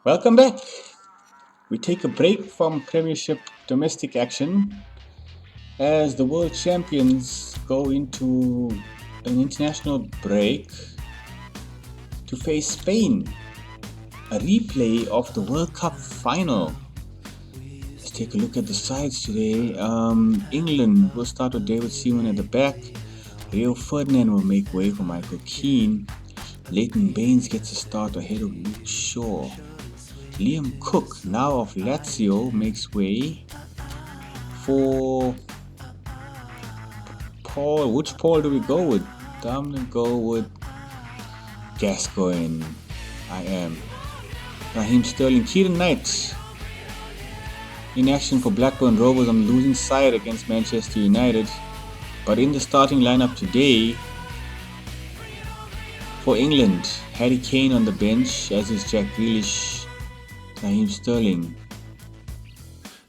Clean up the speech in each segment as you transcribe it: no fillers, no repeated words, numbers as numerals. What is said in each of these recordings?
Welcome back. We take a break from Premiership domestic action as the world champions go into an international break to face Spain. A replay of the World Cup final. Let's take a look at the sides today. England will start with David Seaman at the back. Rio Ferdinand will make way for Michael Keane. Leighton Baines gets a start ahead of Luke Shaw. Liam Cook, now of Lazio, makes way for Paul. Which Paul do we go with? I'm gonna go with Gascoigne. I am. Raheem Sterling, Kieran Knight in action for Blackburn Rovers on the losing side against Manchester United. But in the starting lineup today for England, Harry Kane on the bench, as is Jack Grealish, Raheem Sterling.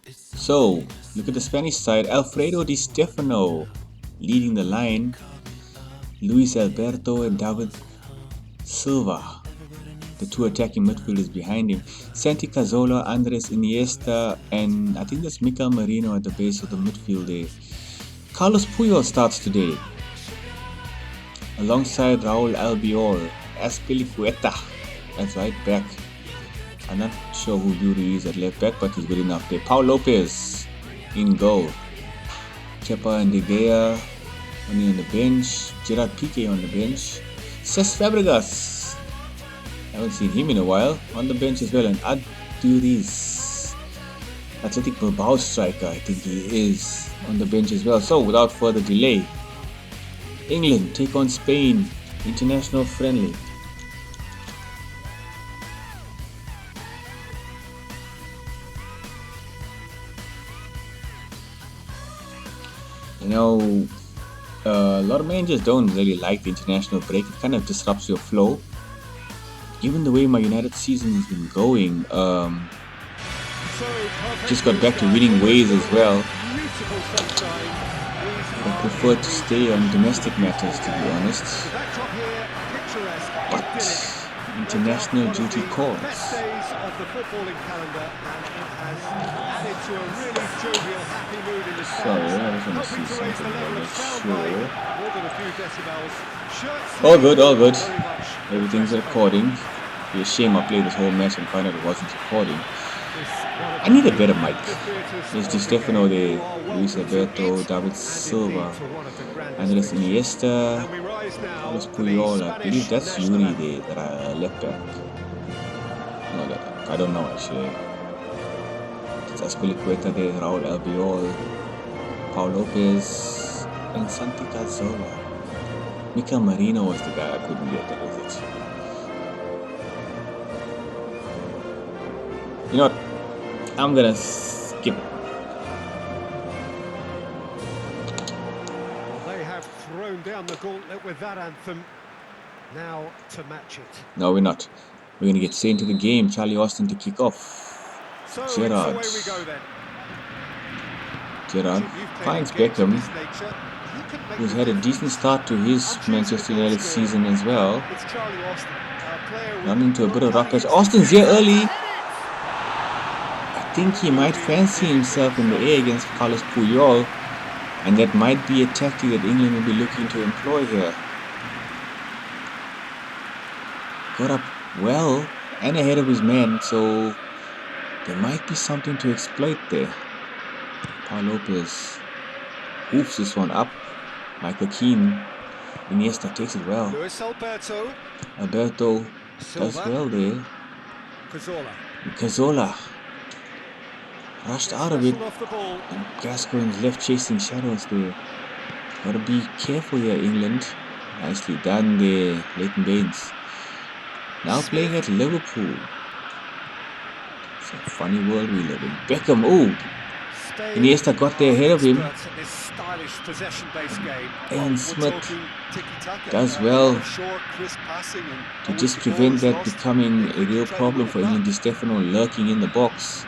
So, look at the Spanish side. Alfredo Di Stefano leading the line. Luis Alberto and David Silva, the two attacking midfielders behind him. Santi Cazorla, Andres Iniesta, and I think that's Mikel Merino at the base of the midfield there. Carlos Puyol starts today, alongside Raul Albiol. Azpilicueta at right back. I'm not sure who Yuri is at left back, but he's good enough there. Paul Lopez in goal. Kepa and De Gea only on the bench. Gerard Piqué on the bench. Cesc Fabregas, haven't seen him in a while, on the bench as well. And Aduriz, Athletic Bilbao striker, I think he is, on the bench as well. So without further delay, England take on Spain, international friendly. You know, a lot of managers don't really like the international break. It kind of disrupts your flow. Given the way my United season has been going, just got back to winning ways as well. I prefer to stay on domestic matters, to be honest. But international duty calls. Sorry, I just want to see something about sure. All good, all good. Everything's recording. It'd be a shame I played this whole match and find out it wasn't recording. I need a better mic. There's Di Stefano there, Luis Alberto, David Silva, Andres Iniesta, Carlos Puyol. I believe that's Yuri there that I left back. No, I don't know actually. It's Azpilicueta there, Raul Albiol, Paul Lopez, and Santi Cazorla. Mikel Merino was the guy I couldn't get, that was it. You know what? I'm gonna skip. They have thrown down the gauntlet with that anthem. Now to match it. No, we're not. We're gonna get straight into the game. Charlie Austin to kick off. So Gerard. away we go then. Gerard finds Beckham, who's had a decent start to his Manchester United season as well. Run into a bit of rough patch. Austin's here early. I think he might fancy himself in the air against Carlos Puyol, and that might be a tactic that England will be looking to employ here. Got up well and ahead of his man, so there might be something to exploit there. Paul Lopez hoofs this one up. Michael Keane. Iniesta takes it well. Luis Alberto. Alberto does well there. Cazorla rushed out of it. And Gascoigne's left chasing shadows there. Gotta be careful here, England. Nicely done there, Leighton Baines. Now playing at Liverpool. It's a funny world we live in. Beckham, oh! Iniesta got there ahead of him. And Smith does well to just prevent that becoming a real problem for England. Di Stefano lurking in the box.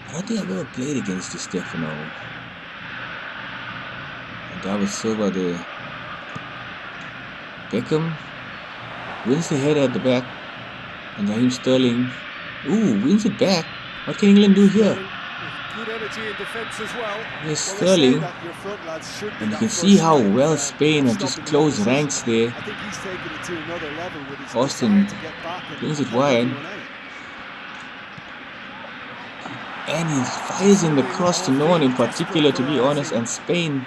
I don't think I've ever played against Di Stefano. David Silva there. Beckham wins the header at the back. And Raheem Sterling Ooh, wins it back. What can England do here? Good energy in defence as well. Here's Sterling. And you can see how well Spain have just closed ranks there. I think he's taken it to another level with his Austin desire to get back brings it and help wide. everyone out. And he fires in the cross to no one in particular, to be honest. And Spain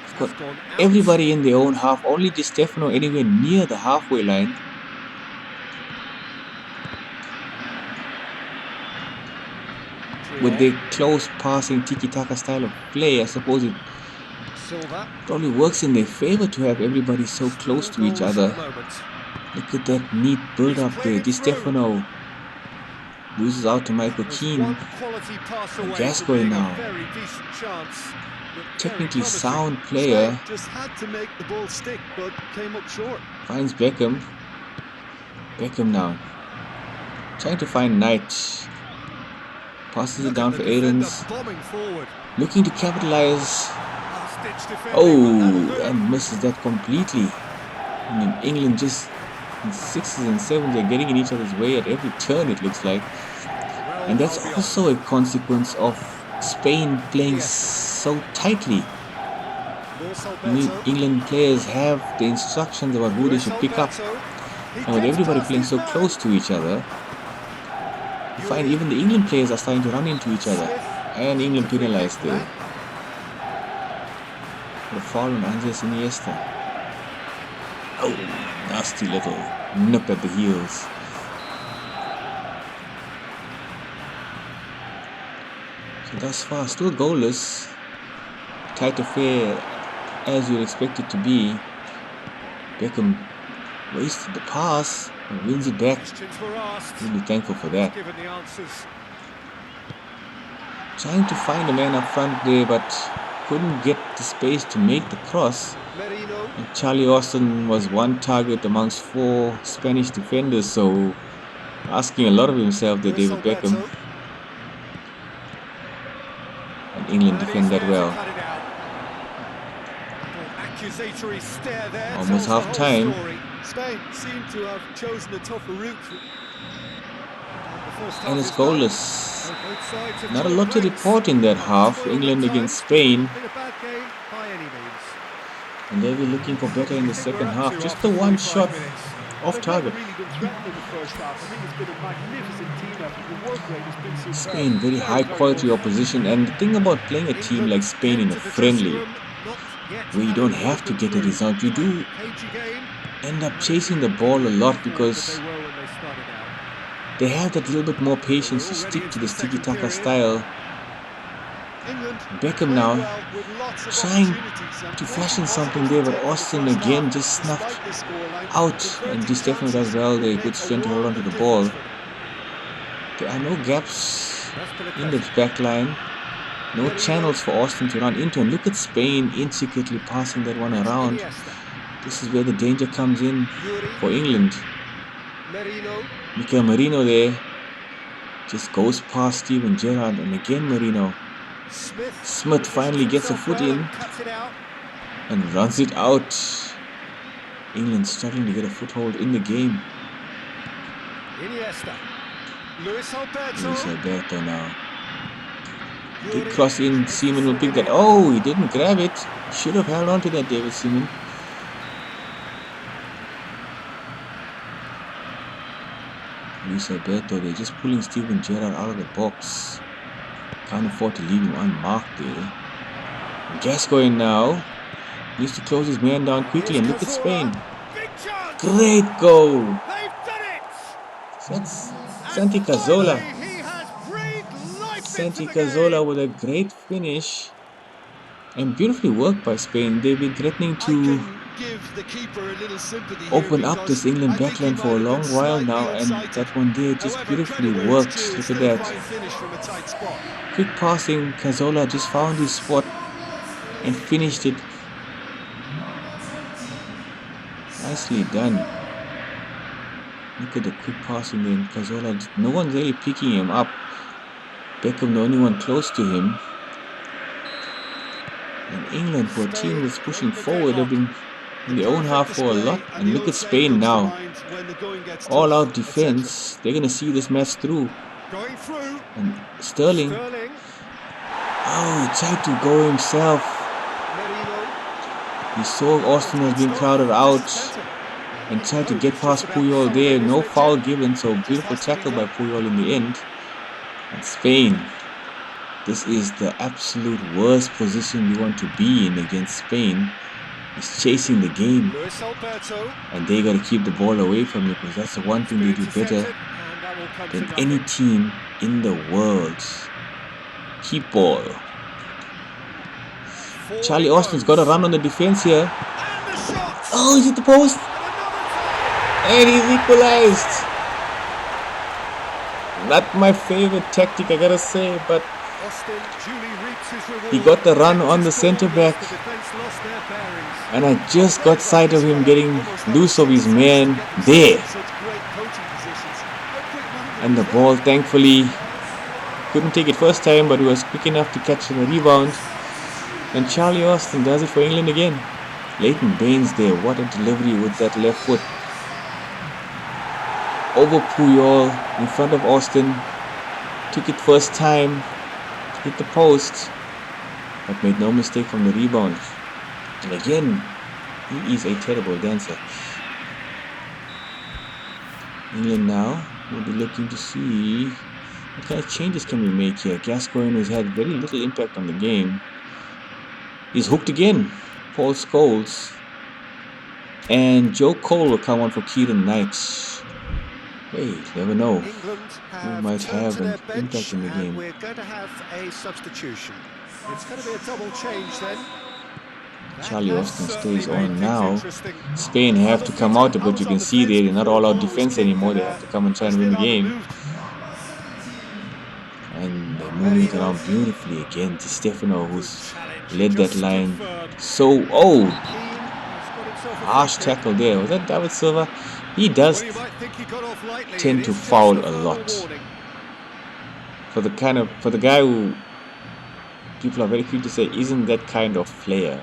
have got everybody in their own half. Only Di Stefano anywhere near the halfway line. With their close passing tiki-taka style of play, I suppose it probably works in their favor to have everybody so close to each other. Look at that neat build-up there. Di Stefano loses out to Michael Keane. And Gascoigne now. Technically sound player. Just had to make the ball stick, but came up short. Finds Beckham. Beckham now. Trying to find Knight. Passes it down for Aarons. Looking to capitalize. Oh, and misses that completely. And England just in 6s and 7s are getting in each other's way at every turn, it looks like. And that's also a consequence of Spain playing so tightly. England players have the instructions about who they should pick up. And with everybody playing so close to each other, you find even the England players are starting to run into each other. And England penalized there. The foul on Andres Iniesta. Oh, nasty little nip at the heels. So thus far, still goalless. Tight affair as you'd expect it to be. Beckham wasted the pass and wins it back. Really thankful for that. Trying to find a man up front there, but couldn't get the space to make the cross. And Charlie Austin was one target amongst 4 Spanish defenders, so asking a lot of himself there, David Beckham. And England defend that well. Almost half time. Spain seem to have chosen a tougher route. And it's goalless. Not a lot to report in that half. England against Spain. And they'll be looking for better in the second half. Just the one shot off target. Spain, very high quality opposition. And the thing about playing a team like Spain in a friendly, where you don't have to get a result, you do end up chasing the ball a lot because they have that little bit more patience to stick to this tiki-taka style. Beckham now trying to fashion something there, but Austin again just snuffed out. And Di Stefano does well there, good strength to hold on to the ball. There are no gaps in the back line, no channels for Austin to run into. And look at Spain intricately passing that one around. This is where the danger comes in for England. Mikel Merino there just goes past Steven Gerrard, and again Merino. Smith finally gets a foot in and runs it out. England struggling to get a foothold in the game. Luis Alberto now. Big cross in, Seaman will pick that. Oh, he didn't grab it. Should have held on to that, David Seaman. Luis Alberto, they're just pulling Steven Gerrard out of the box. Can't afford to leave him unmarked there. Gascoigne now needs to close his man down quickly, and look at Spain. Great goal! That's Santi Cazorla. Santi Cazorla with a great finish. And beautifully worked by Spain. They've been threatening to open up this England backline for a long while now, and that one there just beautifully worked. Look at that. Quick passing, Cazorla just found his spot and finished it. Nicely done. Look at the quick passing there. Cazorla, no one's really picking him up. Beckham, the only one close to him. And England, for a team that's pushing forward, have been in their own half for a lot. And look at Spain now. All out defense. They're going to see this match through. Going through. And Sterling. Oh, he tried to go himself. He saw Austin was being crowded out and tried to get past Puyol there. No foul given, so beautiful tackle by Puyol in the end. And Spain. This is the absolute worst position you want to be in against Spain. He's chasing the game. And they got to keep the ball away from you, because that's the one thing they do better than any team in the world. Keep ball. Charlie Austin's got a run on the defense here. Oh, he's hit the post. And he's equalized. Not my favorite tactic, I gotta say, but he got the run on the centre back. And I just got sight of him getting loose of his man there. And the ball, thankfully, couldn't take it first time, but he was quick enough to catch the rebound. And Charlie Austin does it for England again. Leighton Baines there, what a delivery with that left foot. Over Puyol, in front of Austin. Took it first time, hit the post, but made no mistake from the rebound. And again, he is a terrible dancer. England now will be looking to see what kind of changes can we make here. Gascoigne has had very little impact on the game. He's hooked again. Paul Scholes. And Joe Cole will come on for Kieran Knight. Hey, never know. Who might have an impact in the game. We're going to have a substitution. It's going to be a double change then. Charlie Austin stays on now. Spain have to come out, but you can see they're not all out defense anymore. They have to come and try and win the game. And they're moving it around beautifully again. Di Stefano, who's led that line. So, oh, harsh tackle there. Was that David Silva? He does tend to foul a lot. For the guy who people are very quick to say isn't that kind of player.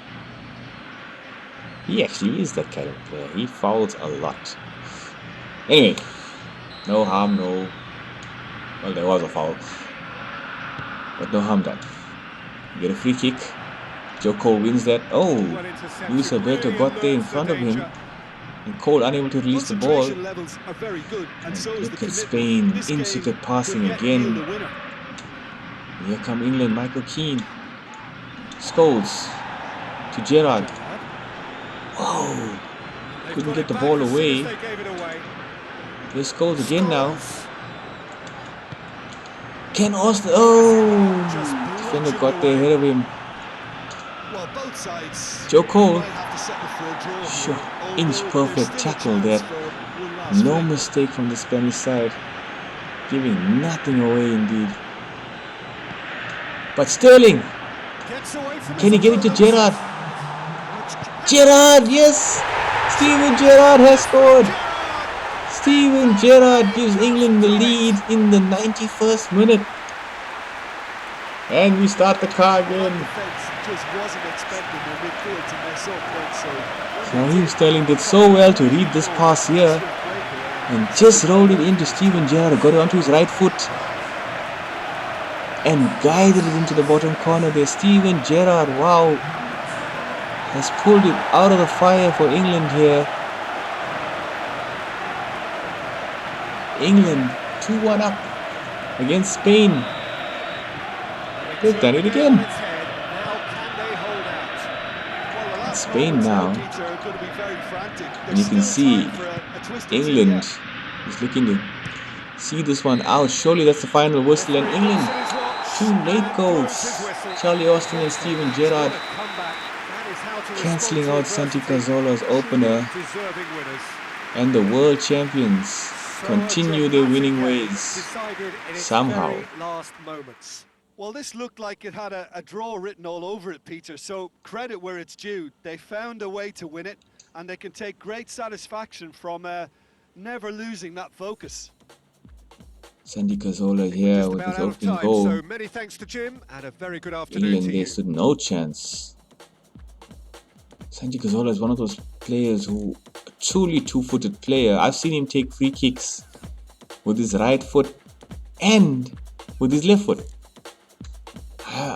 He actually is that kind of player. He fouls a lot. Anyway, no harm, no. Well, there was a foul, but no harm done. You get a free kick. Joe Cole wins that. Oh, Luis Alberto got there in front of him. And Cole unable to release the ball. And look at Spain, intricate passing again. Here come England, Michael Keane. Scholes to Gerrard. Whoa, couldn't get the ball away. Here's Scholes again now. Ken Austin, oh, defender got there ahead of him. Joe Cole, sure, inch perfect tackle there. No mistake from the Spanish side, giving nothing away indeed. But Sterling, can he get it to Gerrard? Gerrard, yes! Steven Gerrard has scored! Steven Gerrard gives England the lead in the 91st minute. And we start the car again. Raheem Sterling did so well to read this pass here and just rolled it into Steven Gerrard, got it onto his right foot and guided it into the bottom corner there. Steven Gerrard, wow, has pulled it out of the fire for England here. England 2-1 up against Spain. They've done it again. Spain now, and you can see England is looking to see this one out. Surely that's the final whistle, and England, 2 late goals. Charlie Austin and Steven Gerrard cancelling out Santi Cazorla's opener, and the world champions continue their winning ways somehow. Well, this looked like it had a draw written all over it, Peter, so credit where it's due. They found a way to win it, and they can take great satisfaction from never losing that focus. Santi Cazorla here with his opening goal. So many thanks to Jim, and a very good afternoon England, to they you. stood no chance. Santi Cazorla is one of those players who a truly two-footed player. I've seen him take free kicks with his right foot and with his left foot.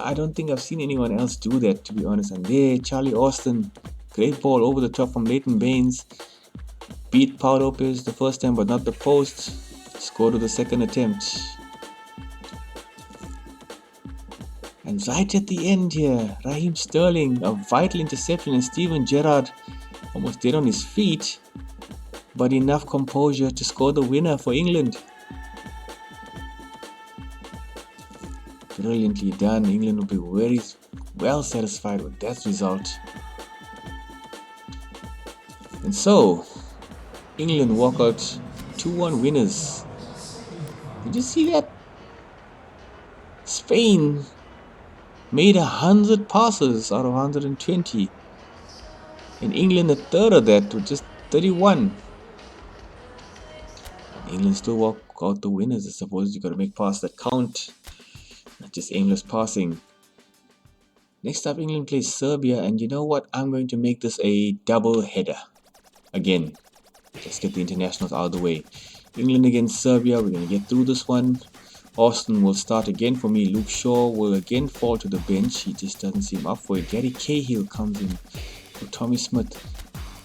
I don't think I've seen anyone else do that, to be honest. And there, Charlie Austin, great ball over the top from Leighton Baines. Beat Pau Lopez the first time, but not the post. Scored with the second attempt. And right at the end here, Raheem Sterling, a vital interception, and Steven Gerrard almost dead on his feet, but enough composure to score the winner for England. Brilliantly done. England will be very well satisfied with that result. And so, England walk out 2-1 winners. Did you see that? Spain made 100 passes out of 120. And England a third of that with just 31. England still walk out the winners. I suppose you got to make passes that count, not just aimless passing. Next up, England plays Serbia, and you know what? I'm going to make this a double header. Again, let's get the internationals out of the way. England against Serbia, we're going to get through this one. Austin will start again for me. Luke Shaw will again fall to the bench. He just doesn't seem up for it. Gary Cahill comes in for Tommy Smith.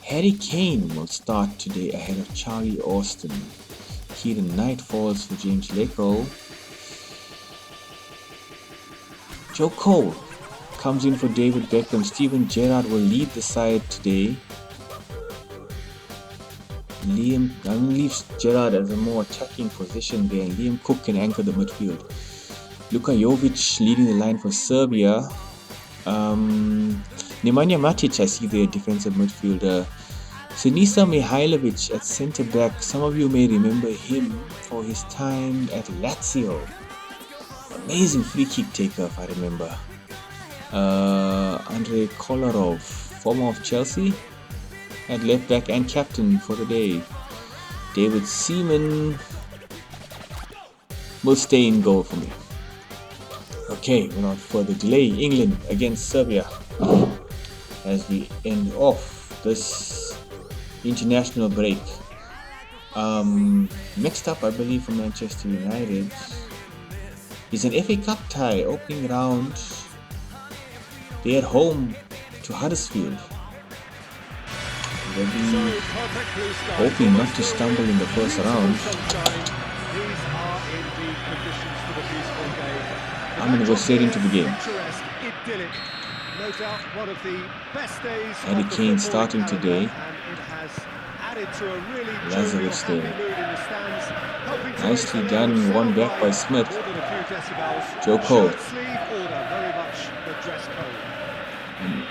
Harry Kane will start today ahead of Charlie Austin. Kieran Knight falls for James Leko. Joe Cole comes in for David Beckham. Steven Gerrard will lead the side today. I'm going to leave Gerrard as a more attacking position there. Liam Cook can anchor the midfield. Luka Jovic leading the line for Serbia. Nemanja Matic, I see there, defensive midfielder. Sinisa Mihailovic at centre back. Some of you may remember him for his time at Lazio. Amazing free kick taker, if I remember. Andrei Kolarov, former of Chelsea, at left back and captain for the day. David Seaman will stay in goal for me. Okay, without further delay, England against Serbia as we end off this international break. Next up, I believe, for Manchester United is an FA Cup tie, opening round. They're at home to Huddersfield. They'll be hoping not to stumble in the first round. I'm going to go straight into the game. Harry Kane starting today. Lazarus there. Nicely done, one back by Smith. Joe Cole. And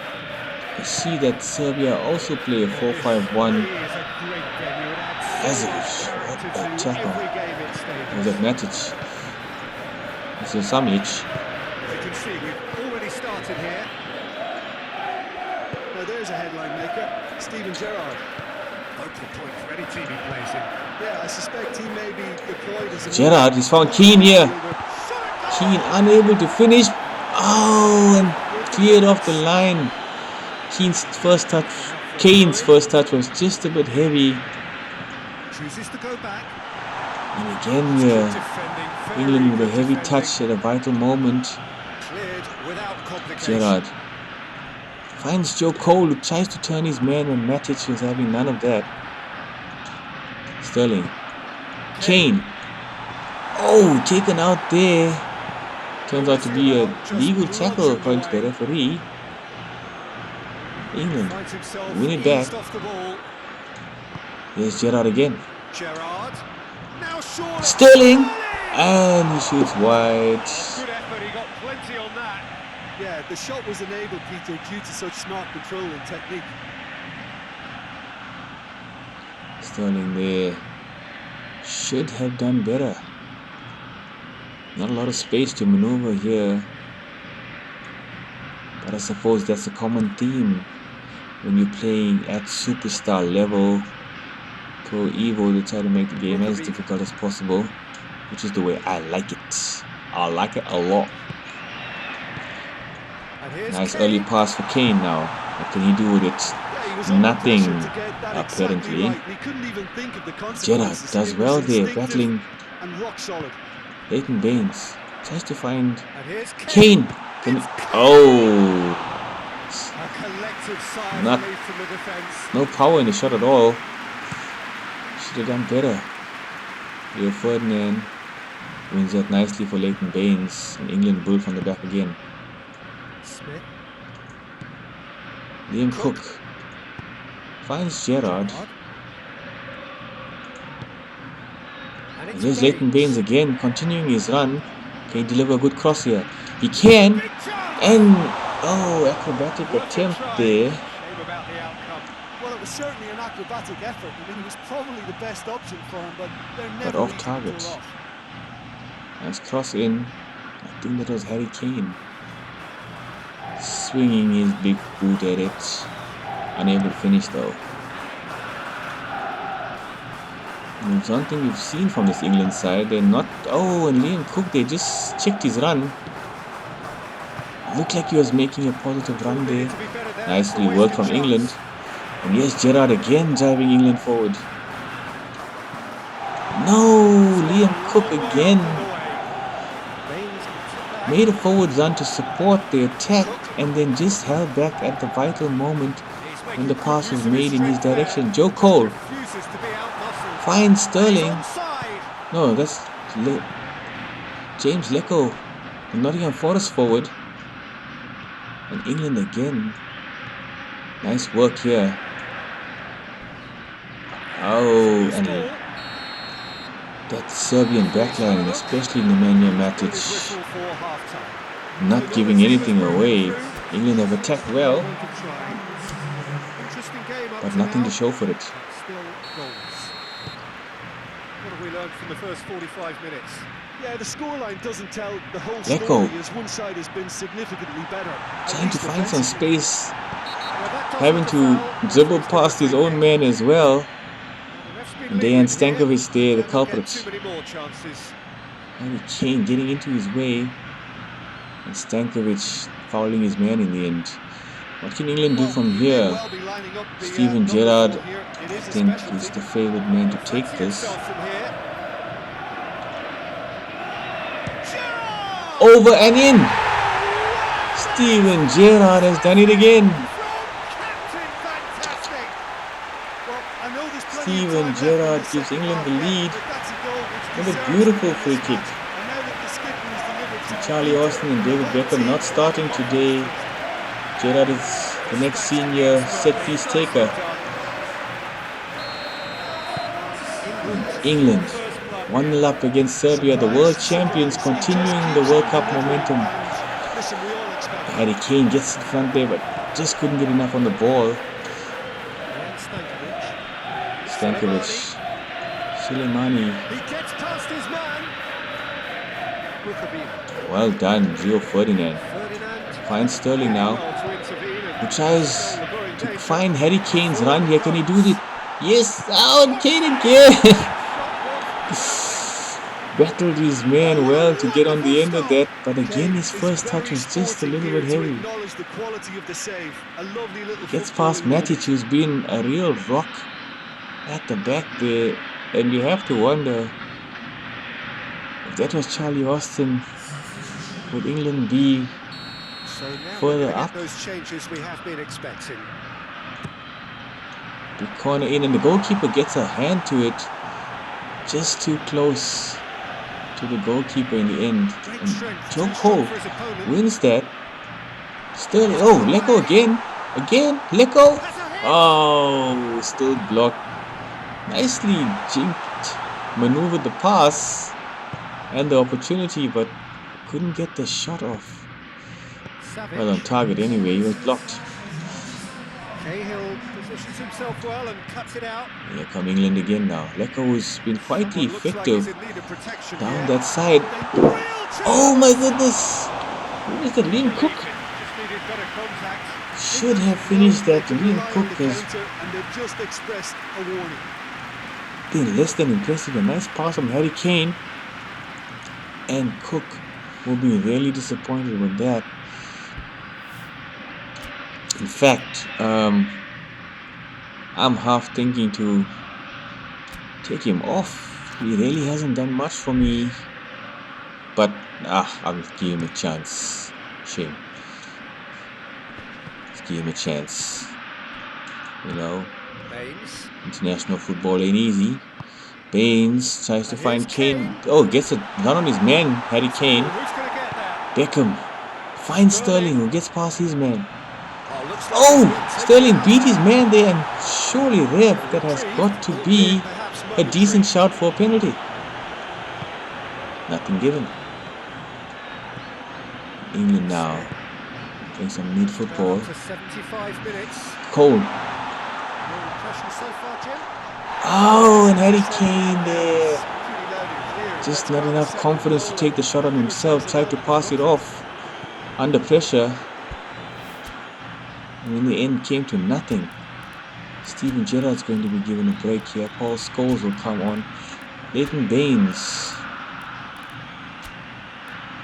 I see that Serbia also play a 4-5-1. Lazarus, what a tackle. Was that Matic? This is Samic. You can see we've already started here. Now there's a headline maker, Steven Gerrard. Focal point for any team he plays in. Yeah, I suspect he may be deployed as a... Gerrard, he's found Keane here. Keane unable to finish. Oh, and cleared off the line. Kane's first touch was just a bit heavy. Chooses to go back. And again, England with a heavy touch at a vital moment. Gerrard finds Joe Cole, who tries to turn his man when Matic was having none of that. Sterling. Kane. Oh, taken out there. Turns out to be a legal tackle according to the referee. England win it back. Here's Gerrard again. Sterling, and he shoots wide. Good effort, he got plenty on that. Yeah, the shot was enabled, Peter, due to such smart control and technique. Sterling there should have done better. Not a lot of space to maneuver here, but I suppose that's a common theme when you're playing at superstar level. Pro Evo to try to make the game as difficult as possible, which is the way I like it. I like it a lot. Nice early pass for Kane now. What can he do with it? Yeah, he was under nothing, pressure to get that exactly apparently. right. He couldn't even think of the Gerrard consequences. does It well was there, instinctive battling and rock solid. Leighton Baines. Tries to find And here's Kane. Can he? It's Kane! Oh! A collective sigh of Not relief from the defence. no power in the shot at all. Should have done better. Leo Ferdinand wins that nicely for Leighton Baines, and England build from the back again. Smith. Liam Cook finds Gerrard. And And it's there's Leighton Baines again, continuing his run. Can he deliver a good cross here? He can. Big chance! And oh, acrobatic Worth a attempt try. there. Shame about the outcome. Well, it was certainly an acrobatic effort. I mean, it was probably the best option for him, but they're never off easy target. to pull off. Nice cross in. I think that was Harry Kane. Swinging his big boot at it. Unable to finish though. And it's one thing we've seen from this England side. They're not... Oh, and Liam Cook, they just checked his run. Looked like he was making a positive run there. Nicely worked from England. And here's Gerrard again driving England forward. No, Liam Cook again made a forward run to support the attack and then just held back at the vital moment when the pass was made in his direction. Joe Cole finds Sterling. No, that's James Lecco, the Nottingham Forest forward. And England again. Nice work here. Oh, and that Serbian backline, especially Nemanja Matic, not giving anything away. England have attacked well, but nothing to show for it. What have we learned from the first 45 minutes? Yeah, the scoreline doesn't tell the whole Lecco story, as one side has been significantly better. trying to find some space, having to dribble past his own man as well. And Dejan Stankovic there, the culprit. Harry Kane getting into his way, and Stankovic fouling his man in the end. What can England do from here? Steven Gerrard, I think, is the favourite man to take this. Over and in! Steven Gerrard has done it again! Steven Gerrard gives England the lead with a beautiful free kick. And Charlie Austin and David Beckham not starting today. Gerrard is the next senior set-piece taker. England 1-0 up against Serbia, the world champions, continuing the World Cup momentum. Harry Kane gets in front there, but just couldn't get enough on the ball. Stankovic, Soleimani. Well done, Rio Ferdinand. Finds Sterling now. He tries to find Harry Kane's run here. Can he do it? Yes! Oh, Kane again! Battled his man well to get on the end of that, but again his first touch was just a little bit heavy. Gets past Matic, who's been a real rock at the back there, and you have to wonder if that was Charlie Austin, would England be further up? Those changes we have been expecting. Big corner in, and the goalkeeper gets a hand to it, just too close to the goalkeeper in the end. And Joe Cole wins that. Sterling, oh, Lecco again, Lecco. Oh, still blocked. Nicely jinked, maneuvered the pass and the opportunity, but couldn't get the shot off. Well, on target anyway, he was blocked. Cahill positions himself well and cuts it out. Here come England again now. Lecco has been quite effective down that side. Oh my goodness! Who is that? Liam Cook? Should have finished that. Liam Cook has been less than impressive. A nice pass from Harry Kane. And Cook will be really disappointed with that. In fact, I'm half thinking to take him off. He really hasn't done much for me. But, I'll give him a chance. Shame. Let's give him a chance. You know, Baines. international football ain't easy. Baines tries to And here's find Kane. Kane. Oh, gets a run on his man, Harry Kane. Who's going to get there? Beckham finds Sterling, who gets past his man. Oh, looks like Oh, he's been Sterling taken beat out. his man there, and surely ref, that has Reprieve, got to albeit be perhaps a momentary. decent shout for a penalty. Nothing given. England now playing some neat football. Up to 75 minutes. Cole. Your impression so far, Jim? Oh, and Harry Kane there. Pretty loud and clear. Just That's not why the enough second confidence to goal take the shot on give himself. ourselves a Tried little to bit pass it of off under pressure. And in the end came to nothing. Steven Gerrard's going to be given a break here. Paul Scholes will come on. Leighton Baines.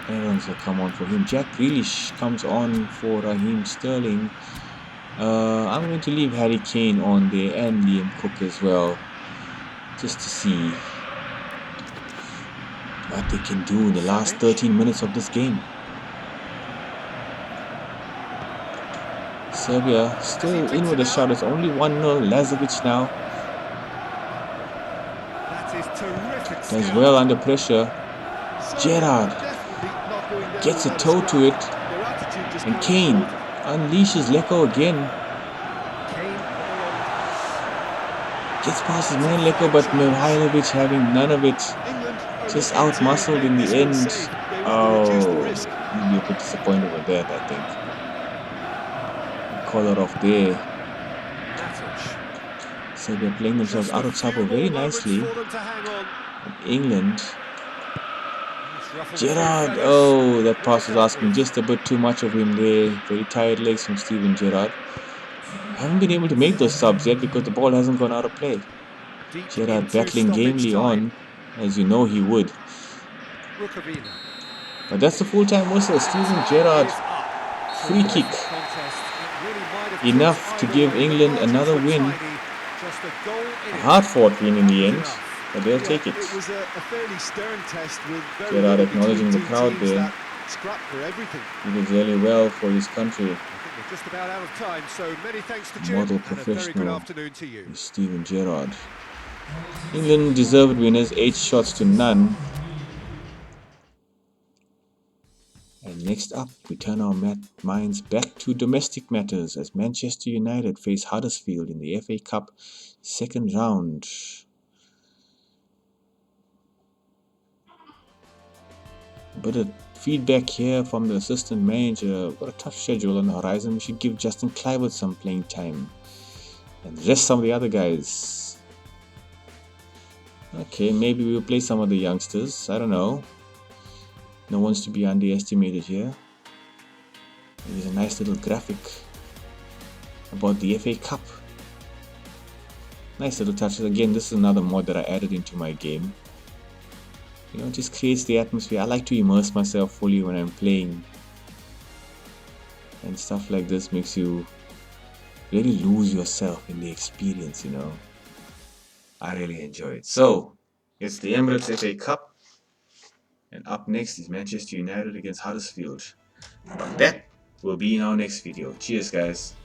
Aarons will come on for him. Jack Grealish comes on for Raheem Sterling. I'm going to leave Harry Kane on there and Liam Cook as well. Just to see what they can do in the last 13 minutes of this game. Serbia still in with a shot. It's only 1-0. Lazovic now That is terrific does skill. well under pressure. Gerrard definitely not going down gets a without toe scrap. to it, Their attitude just and can't Kane be faulted. unleashes Leko again. Kane on a long pass. Gets past his man Leko, but Mihailovic having none of it. England are Just looking to out-muscled make in this the one end. safe. They want to reduce the Oh, risk. he'll be a bit disappointed with that, I think. Call it off there. Matic. Serbia playing themselves Just out a of few trouble more very moments nicely. for them to hang on. England. Let's ruffle the Gerrard, feathers. oh, that What pass we was dealt asking with. just a bit too much of him there. Very tired legs from Steven Gerrard. Haven't been able to make those subs yet because the ball hasn't gone out of play. Deep Gerrard into battling stoppage gamely time. on, as you know he would. Rukavina. But that's the full-time whistle. Steven Time Gerrard, is up. free kick. Terrific contest. It really might have Enough tipped to either give way. The England margins another were win. tiny. Just a goal in A it. hard-fought win in That the was end, enough. but they'll Yeah, take it. it was a fairly stern test with very Gerrard little between acknowledging the two crowd teams there. that scrapped for everything. He did really well for his country. I think we're just about out of time, so many thanks to Jim, Model and a very good professional afternoon to you. is Steven Gerrard. England deserved winners, 8 shots to none. And next up, we turn our minds back to domestic matters as Manchester United face Huddersfield in the FA Cup second round. A bit of feedback here from the assistant manager. Got a tough schedule on the horizon. We should give Justin Clivert some playing time and rest some of the other guys. Okay, maybe we'll play some of the youngsters. I don't know. No one's to be underestimated here. There's a nice little graphic about the FA Cup. Nice little touches. Again, this is another mod that I added into my game. You know, it just creates the atmosphere. I like to immerse myself fully when I'm playing. And stuff like this makes you really lose yourself in the experience, you know. I really enjoy it. So, it's the Emirates FA Cup. And up next is Manchester United against Huddersfield. But that will be in our next video. Cheers, guys.